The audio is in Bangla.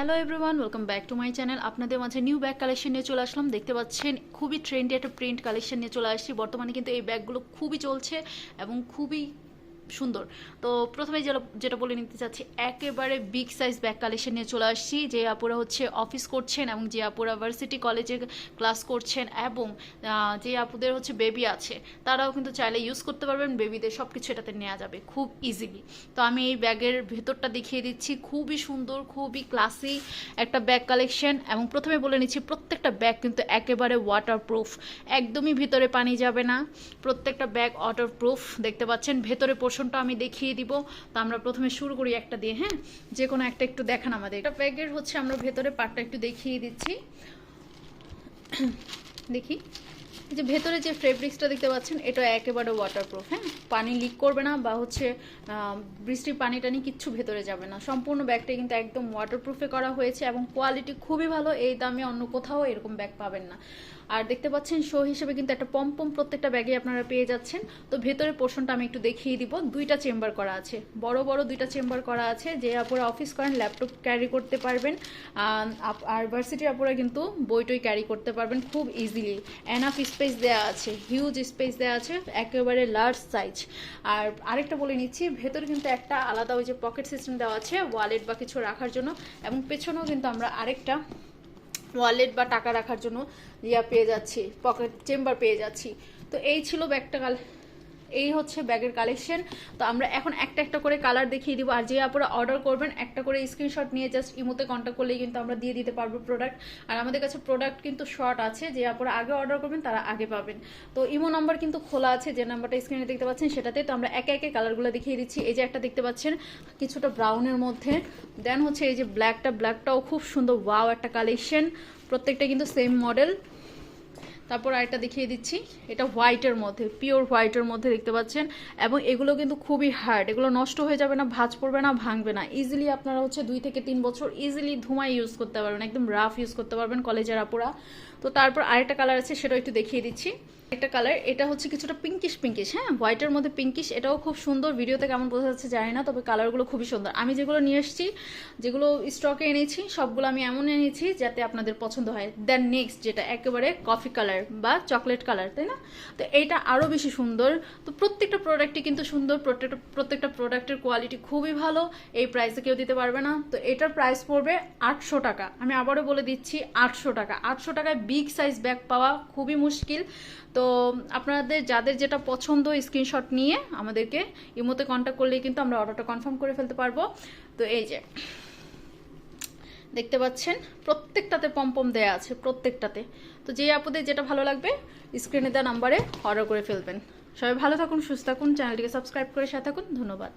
Hello everyone, welcome back to my channel. আপনাদের মাঝে নিউ ব্যাগ কালেকশন নিয়ে চলে আসলাম। দেখতে পাচ্ছেন খুবই ট্রেন্ডি একটা প্রিন্ট কালেকশন নিয়ে চলে আসছি। বর্তমানে কিন্তু এই ব্যাগগুলো খুবই চলছে এবং খুবই সুন্দর। তো প্রথমে যেটা বলে নিতে চাচ্ছি, একেবারে বিগ সাইজ ব্যাগ কালেকশন নিয়ে চলে আসছি। যে আপুরা হচ্ছে অফিস করছেন এবং যে আপুরা ভার্সিটি কলেজে ক্লাস করছেন এবং যে আপুদের হচ্ছে বেবি আছে, তারাও কিন্তু চাইলে ইউজ করতে পারবেন। বেবিদের সব কিছু এটাতে নেওয়া যাবে খুব ইজিলি। তো আমি এই ব্যাগের ভেতরটা দেখিয়ে দিচ্ছি। খুবই সুন্দর, খুবই ক্লাসি একটা ব্যাগ কালেকশন। এবং প্রথমে বলে নিচ্ছি, প্রত্যেকটা ব্যাগ কিন্তু একেবারে ওয়াটারপ্রুফ, একদমই ভিতরে পানি যাবে না। প্রত্যেকটা ব্যাগ ওয়াটারপ্রুফ। দেখতে পাচ্ছেন ভেতরে পোর্শনটা আমি দেখিয়ে দিব। তো আমরা প্রথমে শুরু করি একটা দিয়ে। হ্যাঁ, যে কোনো একটা একটু দেখান আমাদের। এটা ব্যাগের হচ্ছে আমরা ভেতরে পার্টটা একটু দেখিয়ে দিচ্ছি। দেখি, যে ভেতরে যে ফেব্রিক্সটা দেখতে পাচ্ছেন, এটা একেবারে ওয়াটারপ্রুফ। হ্যাঁ, পানি লিক করবে না বা হচ্ছে বৃষ্টির পানি টানি কিচ্ছু ভেতরে যাবে না। সম্পূর্ণ ব্যাগটা কিন্তু একদম ওয়াটারপ্রুফে করা হয়েছে এবং কোয়ালিটি খুবই ভালো। এই দামে অন্য কোথাও এরকম ব্যাগ পাবেন না। আর দেখতে পাচ্ছেন শো হিসেবে কিন্তু একটা পম্পম প্রত্যেকটা ব্যাগে আপনারা পেয়ে যাচ্ছেন। তো ভেতরের পোর্শনটা আমি একটু দেখিয়ে দিব। দুইটা চেম্বার করা আছে, বড় বড় দুইটা চেম্বার করা আছে। যে আপুরা অফিস করেন ল্যাপটপ ক্যারি করতে পারবেন, আর ভার্সিটির আপুরা কিন্তু বইটই ক্যারি করতে পারবেন খুব ইজিলি। এনাফ স্পেস দেওয়া আছে, হিউজ স্পেস দেওয়া আছে, একেবারে লার্জ সাইজ। আর আরেকটা বলে নিচ্ছি, ভেতরে কিন্তু একটা আলাদা ওই যে পকেট সিস্টেম দেওয়া আছে ওয়ালেট বা কিছু রাখার জন্য, এবং পেছনেও কিন্তু আমরা আরেকটা ওয়ালেট বা টাকা রাখার জন্য পেয়ে যাচ্ছি, পকেট চেম্বার পেয়ে যাচ্ছি। তো এই ছিল ব্যাগটা, এই হচ্ছে ব্যাগের কালেকশন। তো আমরা এখন একটা একটা করে কালার দেখিয়ে দিব। আর যে আপনারা অর্ডার করবেন একটা করে স্ক্রিনশট নিয়ে জাস্ট ইমোতে কন্ট্যাক্ট করলেই কিন্তু আমরা দিয়ে দিতে পারবো প্রোডাক্ট। আর আমাদের কাছে প্রোডাক্ট কিন্তু শর্ট আছে, যে আপনারা আগে অর্ডার করবেন তারা আগে পাবেন। তো ইমো নাম্বার কিন্তু খোলা আছে, যে নাম্বারটা স্ক্রিনে দেখতে পাচ্ছেন সেটাতে। তো আমরা একে একে কালারগুলো দেখিয়ে দিচ্ছি। এই যে একটা দেখতে পাচ্ছেন কিছুটা ব্রাউনের মধ্যে, দেন হচ্ছে এই যে ব্ল্যাকটাও খুব সুন্দর, ওয়াও একটা কালেকশন। প্রত্যেকটা কিন্তু সেম মডেল। তারপর আরেকটা দেখিয়ে দিচ্ছি, এটা হোয়াইটের মধ্যে, পিওর হোয়াইটের মধ্যে দেখতে পাচ্ছেন। এবং এগুলো কিন্তু খুবই হার্ড, এগুলো নষ্ট হয়ে যাবে না, ভাঁজ পড়বে না, ভাঙবে না। ইজিলি আপনারা হচ্ছে 2 থেকে 3 বছর ইজিলি ধুমায় ইউজ করতে পারবেন, একদম রাফ ইউজ করতে পারবেন কলেজের আপুরা। তো তারপর আরেকটা কালার আছে, সেটাও একটু দেখিয়ে দিচ্ছি। একটা কালার, এটা হচ্ছে কিছুটা পিঙ্কিশ, হ্যাঁ, হোয়াইটের মধ্যে পিঙ্কিশ। এটাও খুব সুন্দর, ভিডিওতে কেমন বোঝা যাচ্ছে জানি না, তবে কালারগুলো খুবই সুন্দর। আমি যেগুলো নিয়ে এসেছি, যেগুলো স্টকে এনেছি, সবগুলো আমি এমন এনেছি যাতে আপনাদের পছন্দ হয়। দেন নেক্সট যেটা একেবারে কফি কালার বা চকলেট কালার, তাই না? তো এইটা আরও বেশি সুন্দর। তো প্রত্যেকটা প্রোডাক্টই কিন্তু সুন্দর, প্রত্যেকটা প্রোডাক্টের কোয়ালিটি খুবই ভালো। এই প্রাইসে কেউ দিতে পারবে না। তো এটার প্রাইস পড়বে 800 টাকা। আমি আবারও বলে দিচ্ছি, 800 টাকা। 800 টাকায় বিগ সাইজ ব্যাগ পাওয়া খুবই মুশকিল। তো আপনাদের যাদের যেটা পছন্দ স্ক্রিনশট নিয়ে আমাদেরকে ইমোতে কন্ট্যাক্ট করলেই কিন্তু আমরা অর্ডারটা কনফার্ম করে ফেলতে পারবো। তো এই যে দেখতে পাচ্ছেন প্রত্যেকটাতে পম্পম দেয়া আছে, প্রত্যেকটাতে। তো যে আপনাদের যেটা ভালো লাগবে স্ক্রিনে দেওয়া নাম্বারে অর্ডার করে ফেলবেন। সবাই ভালো থাকুন, সুস্থ থাকুন, চ্যানেলটিকে সাবস্ক্রাইব করে সাথে থাকুন। ধন্যবাদ।